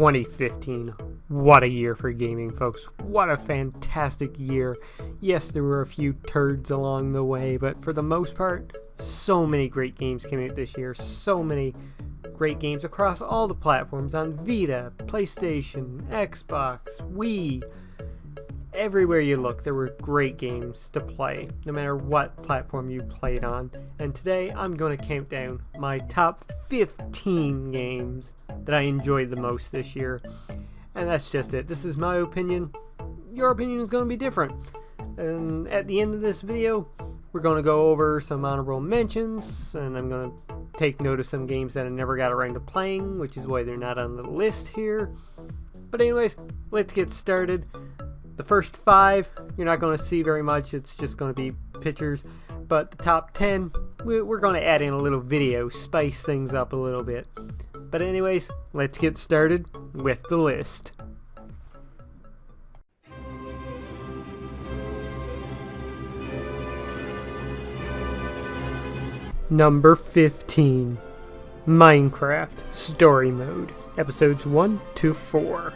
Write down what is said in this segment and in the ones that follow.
2015. What a year for gaming, folks. What a fantastic year. Yes, there were a few turds along the way, but for the most part, so many great games came out this year. So many great games across all the platforms on Vita, PlayStation, Xbox, Wii. Everywhere you look, there were great games to play, no matter what platform you played on. And today, I'm going to count down my top 15 games that I enjoyed the most this year. And that's just it. This is my opinion. Your opinion is going to be different. And at the end of this video, we're going to go over some honorable mentions, and I'm going to take note of some games that I never got around to playing, which is why they're not on the list here. But anyways, let's get started. The first 5, you're not going to see very much, it's just going to be pictures, but the top 10, we're going to add in a little video, spice things up a little bit. But anyways, let's get started with the list. Number 15, Minecraft Story Mode, Episodes 1 to 4.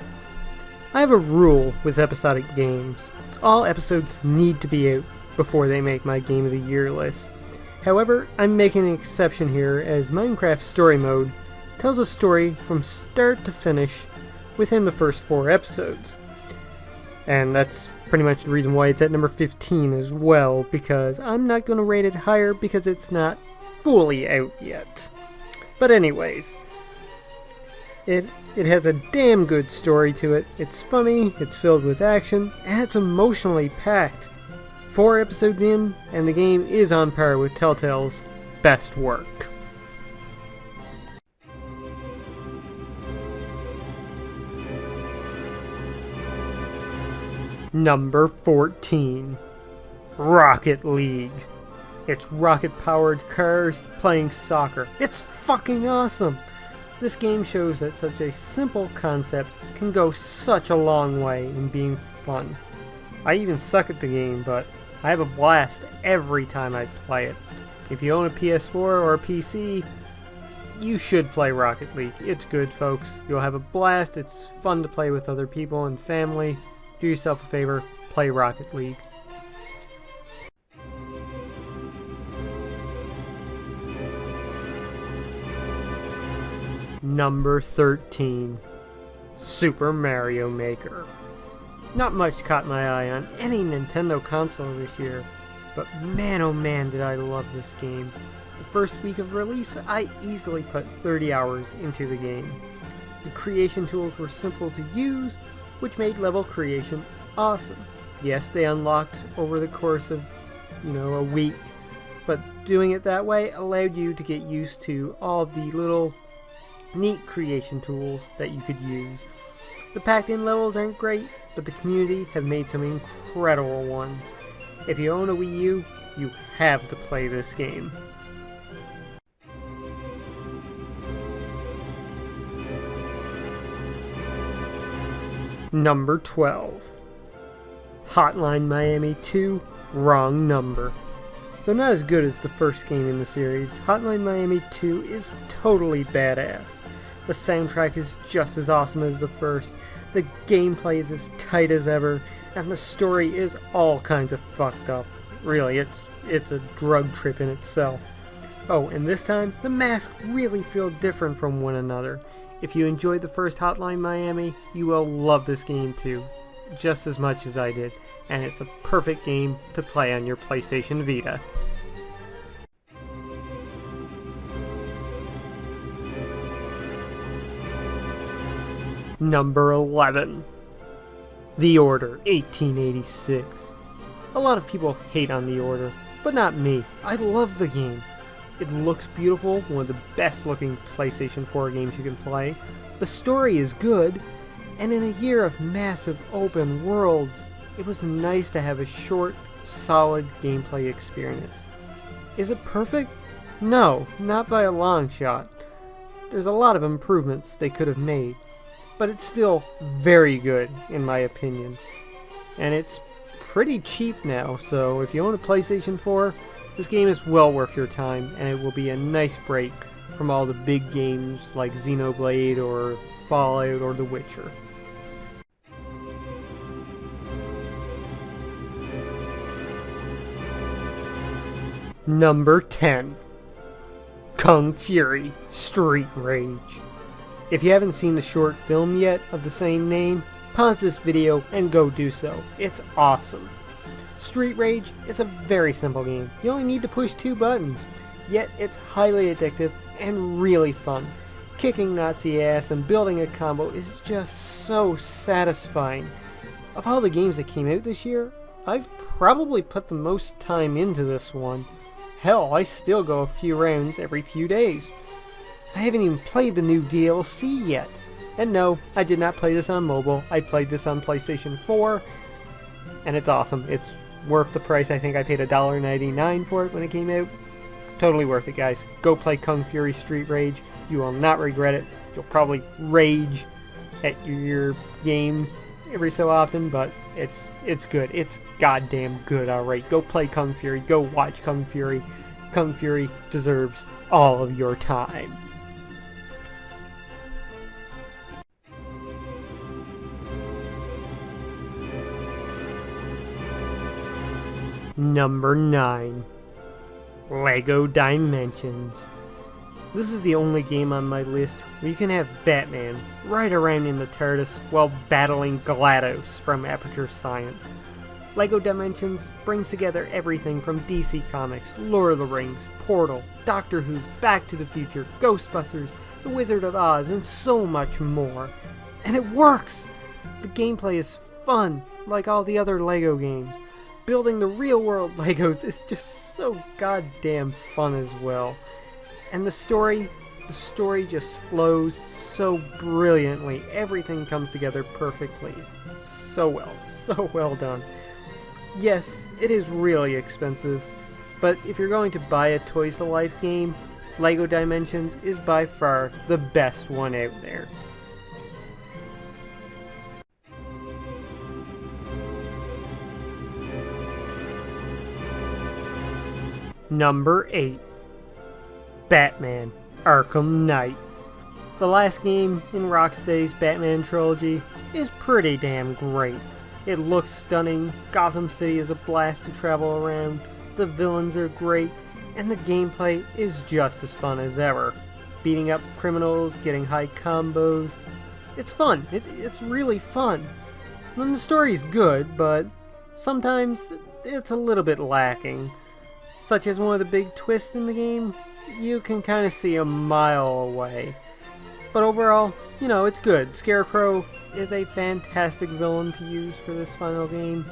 I have a rule with episodic games. All episodes need to be out before they make my Game of the Year list. However, I'm making an exception here, as Minecraft Story Mode tells a story from start to finish within the first 4 episodes. And that's pretty much the reason why it's at number 15 as well, because I'm not going to rate it higher because it's not fully out yet. But anyways, it has a damn good story to it. It's funny, it's filled with action, and it's emotionally packed. 4 episodes in, and the game is on par with Telltale's best work. Number 14, Rocket League. It's rocket-powered cars playing soccer. It's fucking awesome! This game shows that such a simple concept can go such a long way in being fun. I even suck at the game, but I have a blast every time I play it. If you own a PS4 or a PC, you should play Rocket League. It's good, folks. You'll have a blast. It's fun to play with other people and family. Do yourself a favor, play Rocket League. Number 13, Super Mario Maker. Not much caught my eye on any Nintendo console this year, but man oh man did I love this game. The first week of release, I easily put 30 hours into the game. The creation tools were simple to use, which made level creation awesome. Yes, they unlocked over the course of, a week, but doing it that way allowed you to get used to all of the little neat creation tools that you could use. The packed in levels aren't great, but the community have made some incredible ones. If you own a Wii U, you have to play this game. Number 12, Hotline Miami 2, Wrong Number. Though not as good as the first game in the series, Hotline Miami 2 is totally badass. The soundtrack is just as awesome as the first, the gameplay is as tight as ever, and the story is all kinds of fucked up. Really, it's a drug trip in itself. Oh, and this time, the masks really feel different from one another. If you enjoyed the first Hotline Miami, you will love this game too, just as much as I did, and it's a perfect game to play on your PlayStation Vita. Number 11, The Order 1886. A lot of people hate on The Order, but not me. I love the game. It looks beautiful, one of the best looking PlayStation 4 games you can play. The story is good, and in a year of massive open worlds, it was nice to have a short, solid gameplay experience. Is it perfect? No, not by a long shot. There's a lot of improvements they could have made, but it's still very good in my opinion. And it's pretty cheap now, so if you own a PlayStation 4, this game is well worth your time, and it will be a nice break from all the big games like Xenoblade or Fallout or The Witcher. Number 10. Kung Fury Street Rage. If you haven't seen the short film yet of the same name, pause this video and go do so. It's awesome. Street Rage is a very simple game. You only need to push 2 buttons, yet it's highly addictive and really fun. Kicking Nazi ass and building a combo is just so satisfying. Of all the games that came out this year, I've probably put the most time into this one. Hell, I still go a few rounds every few days. I haven't even played the new DLC yet. And no, I did not play this on mobile. I played this on PlayStation 4, and it's awesome. It's worth the price. I think I paid $1.99 for it when it came out. Totally worth it, guys. Go play Kung Fury Street Rage. You will not regret it. You'll probably rage at your game every so often, but it's good. It's goddamn good, alright. Go play Kung Fury. Go watch Kung Fury. Kung Fury deserves all of your time. Number 9. LEGO Dimensions. This is the only game on my list where you can have Batman ride around in the TARDIS while battling GLaDOS from Aperture Science. LEGO Dimensions brings together everything from DC Comics, Lord of the Rings, Portal, Doctor Who, Back to the Future, Ghostbusters, The Wizard of Oz, and so much more. And it works! The gameplay is fun, like all the other LEGO games. Building the real-world LEGOs is just so goddamn fun as well. And the story just flows so brilliantly. Everything comes together perfectly. So well done. Yes, it is really expensive, but if you're going to buy a Toys to Life game, LEGO Dimensions is by far the best one out there. Number 8. Batman Arkham Knight. The last game in Rocksteady's Batman trilogy is pretty damn great. It looks stunning, Gotham City is a blast to travel around, the villains are great, and the gameplay is just as fun as ever. Beating up criminals, getting high combos. It's fun. It's really fun. And the story's good, but sometimes it's a little bit lacking. Such as one of the big twists in the game, you can kind of see a mile away. But overall, you know, it's good. Scarecrow is a fantastic villain to use for this final game,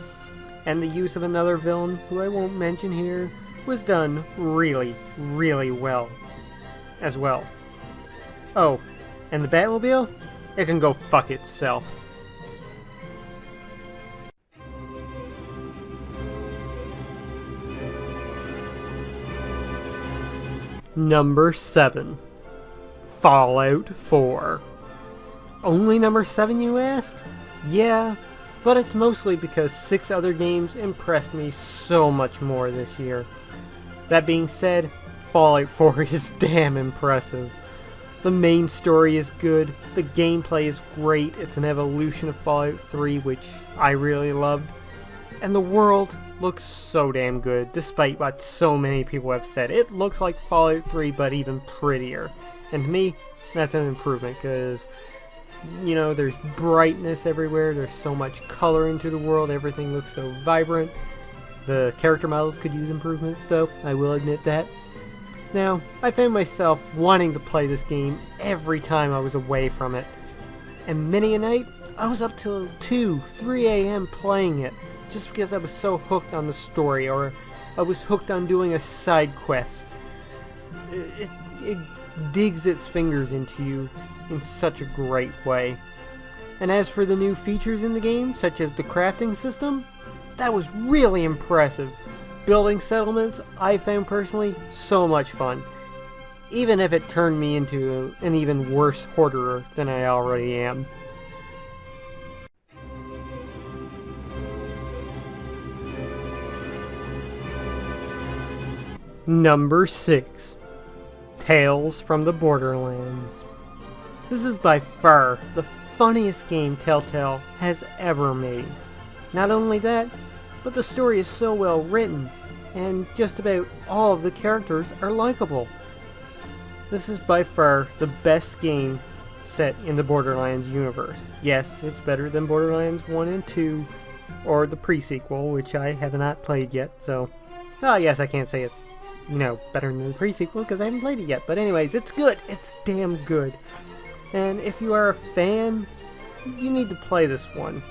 and the use of another villain, who I won't mention here, was done really, really well as well. Oh, and the Batmobile? It can go fuck itself. Number 7. Fallout 4. Only number 7, you ask? Yeah, but it's mostly because 6 other games impressed me so much more this year. That being said, Fallout 4 is damn impressive. The main story is good, the gameplay is great, it's an evolution of Fallout 3, which I really loved, and the world looks so damn good, despite what so many people have said. It looks like Fallout 3, but even prettier. And to me, that's an improvement, because, you know, there's brightness everywhere, there's so much color into the world, everything looks so vibrant. The character models could use improvements, though, I will admit that. Now, I found myself wanting to play this game every time I was away from it. And many a night, I was up till 2, 3 a.m. playing it, just because I was so hooked on the story, or I was hooked on doing a side quest. It digs its fingers into you in such a great way. And as for the new features in the game, such as the crafting system, that was really impressive. Building settlements, I found personally so much fun, even if it turned me into an even worse hoarder than I already am. Number 6. Tales from the Borderlands. This is by far the funniest game Telltale has ever made. Not only that, but the story is so well written, and just about all of the characters are likable. This is by far the best game set in the Borderlands universe. Yes, it's better than Borderlands 1 and 2, or the pre-sequel, which I have not played yet, so... Oh, yes, I can't say it's, better than the pre-sequel, because I haven't played it yet, but anyways, it's good! It's damn good! And if you are a fan, you need to play this one.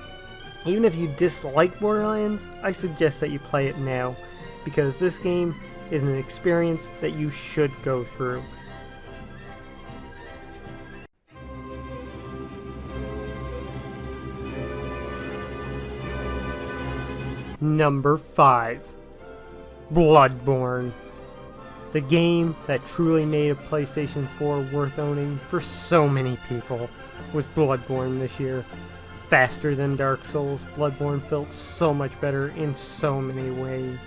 Even if you dislike Borderlands, I suggest that you play it now, because this game is an experience that you should go through. Number 5. Bloodborne. The game that truly made a PlayStation 4 worth owning for so many people was Bloodborne this year. Faster than Dark Souls, Bloodborne felt so much better in so many ways.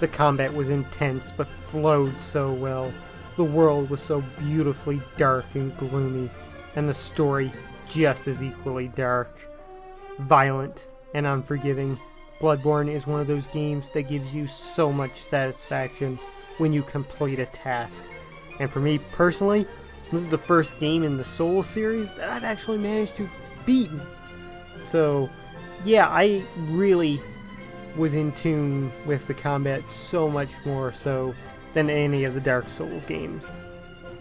The combat was intense but flowed so well. The world was so beautifully dark and gloomy, and the story just as equally dark. Violent and unforgiving, Bloodborne is one of those games that gives you so much satisfaction when you complete a task. And for me personally, this is the first game in the Souls series that I've actually managed to beat. So, yeah, I really was in tune with the combat so much more so than any of the Dark Souls games.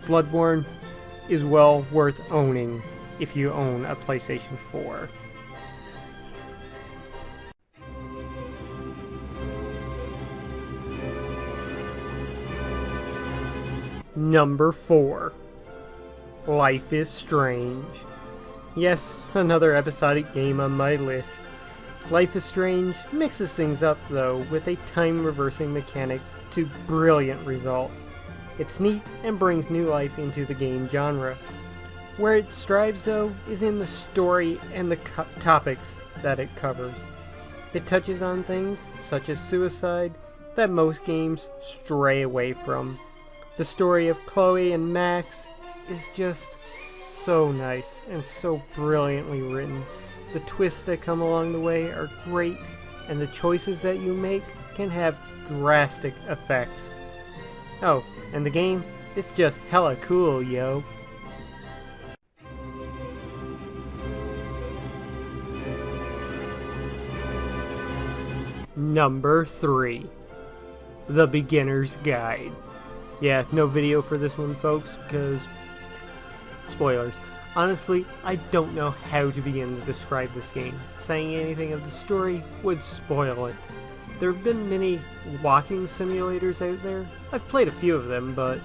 Bloodborne is well worth owning if you own a PlayStation 4. Number 4. Life is Strange. Yes, another episodic game on my list. Life is Strange mixes things up, though, with a time-reversing mechanic to brilliant results. It's neat and brings new life into the game genre. Where it strives, though, is in the story and the topics that it covers. It touches on things, such as suicide, that most games stray away from. The story of Chloe and Max is just so nice and so brilliantly written. The twists that come along the way are great, and the choices that you make can have drastic effects. Oh, and the game is just hella cool, yo. Number 3. The Beginner's Guide. Yeah, no video for this one, folks, because... spoilers. Honestly, I don't know how to begin to describe this game. Saying anything of the story would spoil it. There have been many walking simulators out there. I've played a few of them, but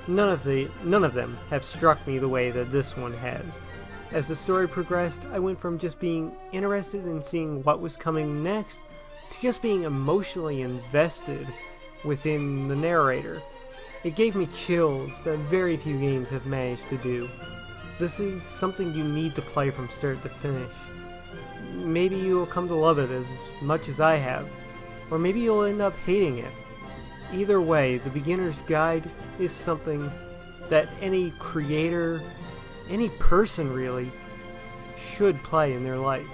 none of them have struck me the way that this one has. As the story progressed, I went from just being interested in seeing what was coming next to just being emotionally invested within the narrator. It gave me chills that very few games have managed to do. This is something you need to play from start to finish. Maybe you will come to love it as much as I have, or maybe you'll end up hating it. Either way, The Beginner's Guide is something that any creator, any person really, should play in their life.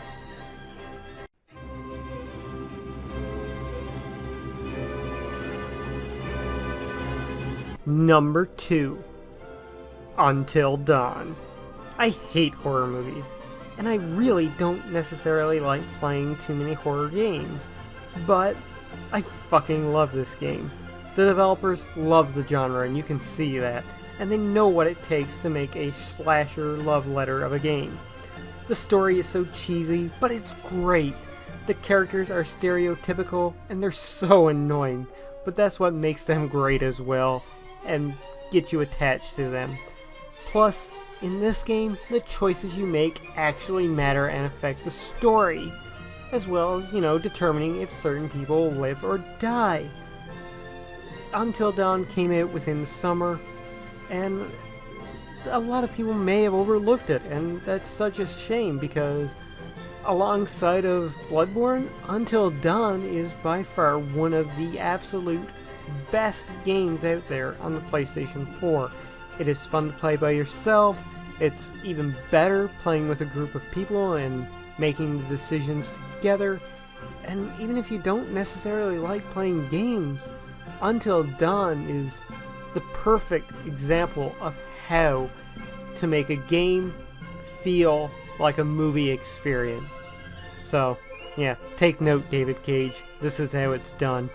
Number 2. Until Dawn. I hate horror movies, and I really don't necessarily like playing too many horror games, but I fucking love this game. The developers love the genre, and you can see that, and they know what it takes to make a slasher love letter of a game. The story is so cheesy, but it's great. The characters are stereotypical, and they're so annoying, but that's what makes them great as well, and get you attached to them. Plus, in this game, the choices you make actually matter and affect the story, as well as, determining if certain people live or die. Until Dawn came out within the summer, and a lot of people may have overlooked it, and that's such a shame because alongside of Bloodborne, Until Dawn is by far one of the absolute best games out there on the PlayStation 4. It is fun to play by yourself. It's even better playing with a group of people and making the decisions together. And even if you don't necessarily like playing games, Until Dawn is the perfect example of how to make a game feel like a movie experience. So, yeah, take note, David Cage. This is how it's done.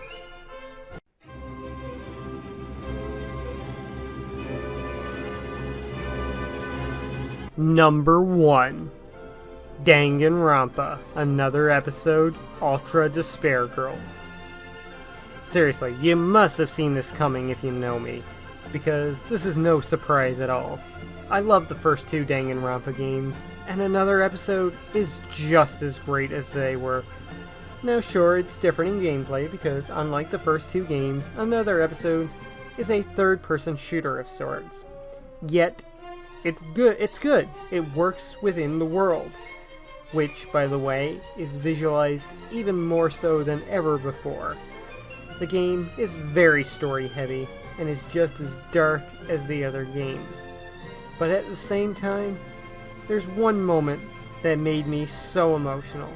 Number 1. Danganronpa, another episode, Ultra Despair Girls. Seriously, you must have seen this coming if you know me, because this is no surprise at all. I love the first 2 Danganronpa games, and another episode is just as great as they were. Now sure, it's different in gameplay, because unlike the first 2 games, another episode is a third-person shooter of sorts. Yet, it's good. It works within the world, which, by the way, is visualized even more so than ever before. The game is very story-heavy, and is just as dark as the other games. But at the same time, there's one moment that made me so emotional.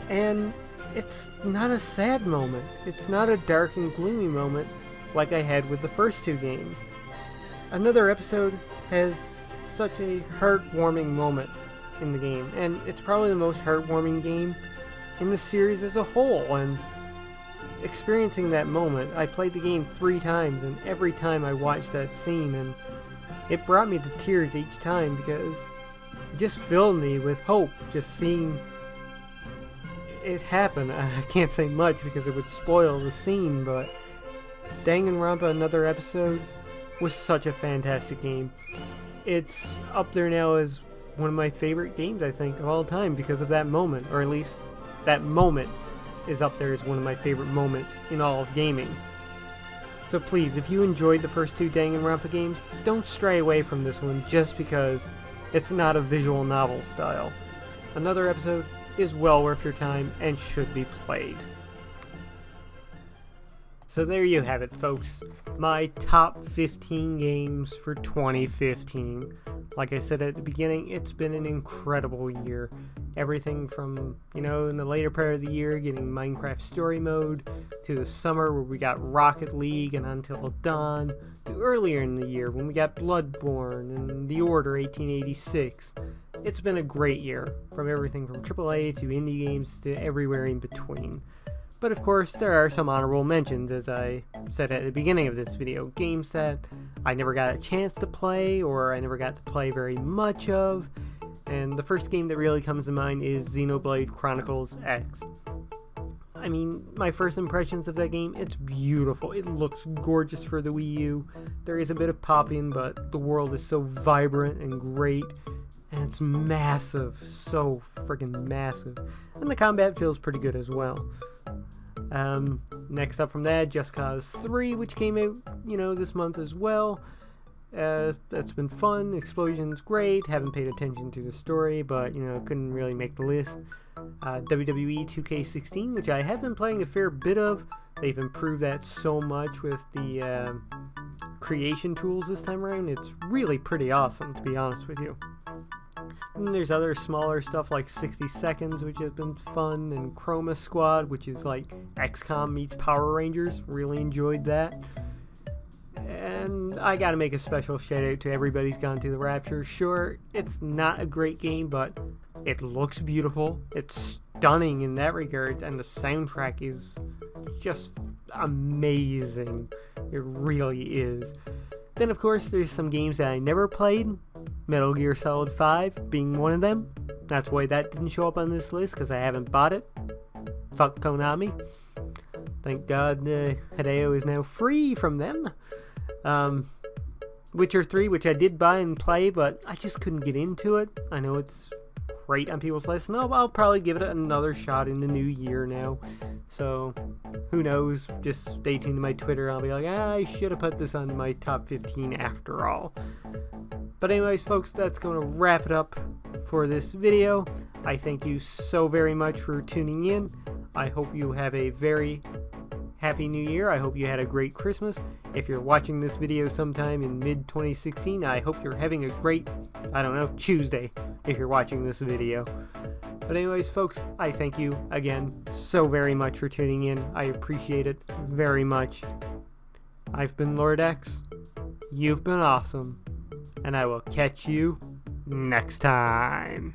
And it's not a sad moment. It's not a dark and gloomy moment like I had with the first 2 games. Another episode has such a heartwarming moment in the game, and it's probably the most heartwarming game in the series as a whole. And experiencing that moment, I played the game 3 times, and every time I watched that scene, and it brought me to tears each time because it just filled me with hope just seeing it happen. I can't say much because it would spoil the scene, but Danganronpa, another episode, was such a fantastic game. It's up there now as one of my favorite games, I think, of all time because of that moment, or at least that moment is up there as one of my favorite moments in all of gaming. So please, if you enjoyed the first 2 Danganronpa games, don't stray away from this one just because it's not a visual novel style. Another episode is well worth your time and should be played. So there you have it, folks. My top 15 games for 2015. Like I said at the beginning, it's been an incredible year. Everything from, in the later part of the year, getting Minecraft Story Mode, to the summer where we got Rocket League and Until Dawn, to earlier in the year when we got Bloodborne and The Order 1886. It's been a great year, from everything from AAA to indie games to everywhere in between. But of course, there are some honorable mentions, as I said at the beginning of this video. Games that I never got a chance to play, or I never got to play very much of. And the first game that really comes to mind is Xenoblade Chronicles X. I mean, my first impressions of that game, it's beautiful. It looks gorgeous for the Wii U. There is a bit of pop-in, but the world is so vibrant and great. And it's massive, so freaking massive. And the combat feels pretty good as well. Next up from that, Just Cause 3, which came out, this month as well. That's been fun. Explosion's great. Haven't paid attention to the story, but, couldn't really make the list. WWE 2K16, which I have been playing a fair bit of. They've improved that so much with the creation tools this time around. It's really pretty awesome, to be honest with you. And there's other smaller stuff like 60 Seconds, which has been fun, and Chroma Squad, which is like XCOM meets Power Rangers. Really enjoyed that. And I gotta make a special shout out to Everybody's Gone to the Rapture. Sure, it's not a great game, but it looks beautiful. It's stunning in that regard, and the soundtrack is just amazing. It really is. Then, of course, there's some games that I never played. Metal Gear Solid 5 being one of them. That's why that didn't show up on this list, because I haven't bought it. Fuck Konami. Thank God Hideo is now free from them. Witcher 3, which I did buy and play, but I just couldn't get into it. I know it's great on people's lists, and I'll probably give it another shot in the new year now. So, who knows? Just stay tuned to my Twitter. I'll be like, I should have put this on my top 15 after all. But anyways, folks, that's going to wrap it up for this video. I thank you so very much for tuning in. I hope you have a very Happy New Year. I hope you had a great Christmas. If you're watching this video sometime in mid-2016, I hope you're having a great, Tuesday if you're watching this video. But anyways, folks, I thank you again so very much for tuning in. I appreciate it very much. I've been Lord X. You've been awesome. And I will catch you next time.